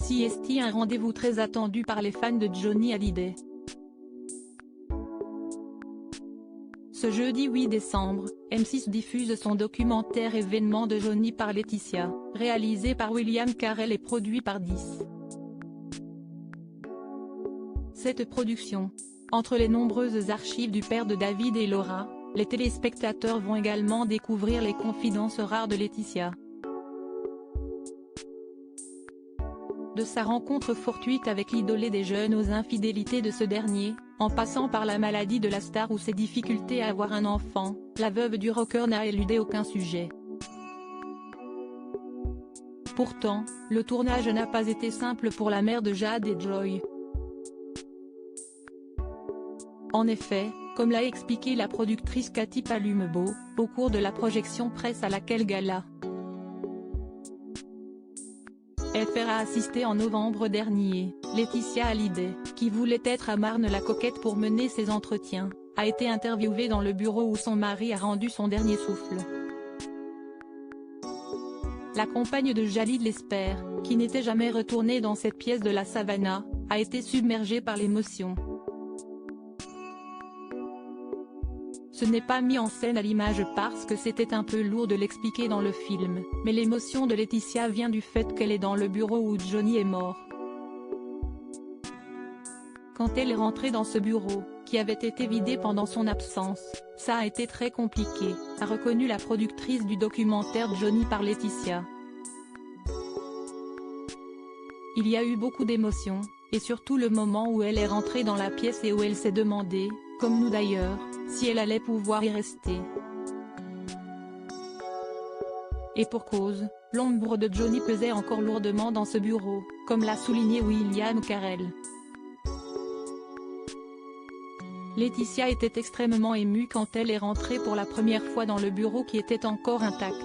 CST, un rendez-vous très attendu par les fans de Johnny Hallyday. Ce jeudi 8 décembre, M6 diffuse son documentaire Événement de Johnny par Laetitia, réalisé par William Carell et produit par 10. Cette production, entre les nombreuses archives du père de David et Laura, les téléspectateurs vont également découvrir les confidences rares de Laetitia. De sa rencontre fortuite avec l'idolé des jeunes aux infidélités de ce dernier, en passant par la maladie de la star ou ses difficultés à avoir un enfant, la veuve du rocker n'a éludé aucun sujet. Pourtant, le tournage n'a pas été simple pour la mère de Jade et Joy. En effet, comme l'a expliqué la productrice Cathy Palumbo, au cours de la projection presse à laquelle Gala FR a assisté en novembre dernier, Laetitia Hallyday, qui voulait être à Marne-la-Coquette pour mener ses entretiens, a été interviewée dans le bureau où son mari a rendu son dernier souffle. La compagne de Jalid Lesper, qui n'était jamais retournée dans cette pièce de la Savannah, a été submergée par l'émotion. Ce n'est pas mis en scène à l'image parce que c'était un peu lourd de l'expliquer dans le film, mais l'émotion de Laetitia vient du fait qu'elle est dans le bureau où Johnny est mort. Quand elle est rentrée dans ce bureau, qui avait été vidé pendant son absence, ça a été très compliqué, a reconnu la productrice du documentaire Johnny par Laetitia. Il y a eu beaucoup d'émotions, et surtout le moment où elle est rentrée dans la pièce et où elle s'est demandé, comme nous d'ailleurs, si elle allait pouvoir y rester. Et pour cause, l'ombre de Johnny pesait encore lourdement dans ce bureau, comme l'a souligné William Carell. Laetitia était extrêmement émue quand elle est rentrée pour la première fois dans le bureau qui était encore intact.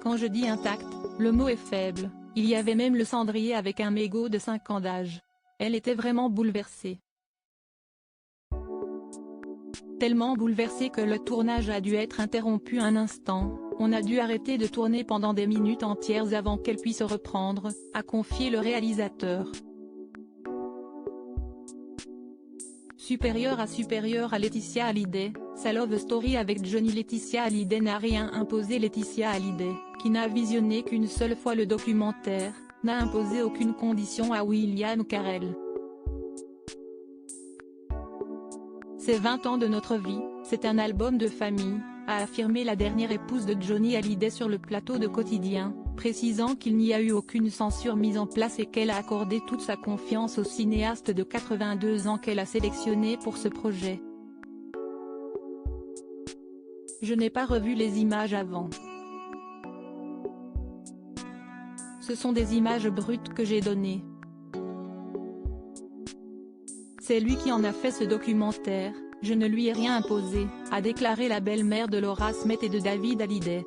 Quand je dis intact, le mot est faible, il y avait même le cendrier avec un mégot de 5 ans d'âge. Elle était vraiment bouleversée. Tellement bouleversée que le tournage a dû être interrompu un instant, on a dû arrêter de tourner pendant des minutes entières avant qu'elle puisse reprendre, a confié le réalisateur. Supérieure à Laetitia Hallyday, sa love story avec Johnny. Laetitia Hallyday n'a rien imposé. Laetitia Hallyday, qui n'a visionné qu'une seule fois le documentaire, n'a imposé aucune condition à William Carell. C'est 20 ans de notre vie, c'est un album de famille, a affirmé la dernière épouse de Johnny Hallyday sur le plateau de Quotidien, précisant qu'il n'y a eu aucune censure mise en place et qu'elle a accordé toute sa confiance au cinéaste de 82 ans qu'elle a sélectionné pour ce projet. Je n'ai pas revu les images avant. Ce sont des images brutes que j'ai données. C'est lui qui en a fait ce documentaire, je ne lui ai rien imposé, a déclaré la belle-mère de Laura Smet et de David Hallyday.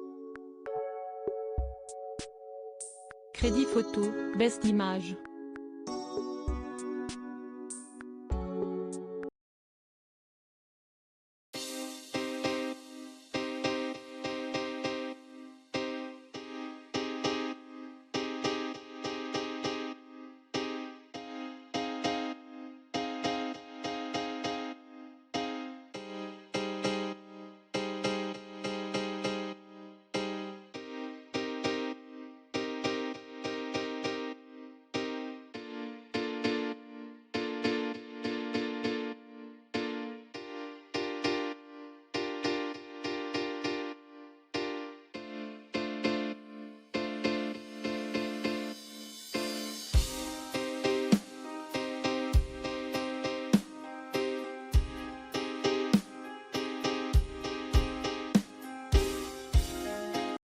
Crédit photo, Best Image.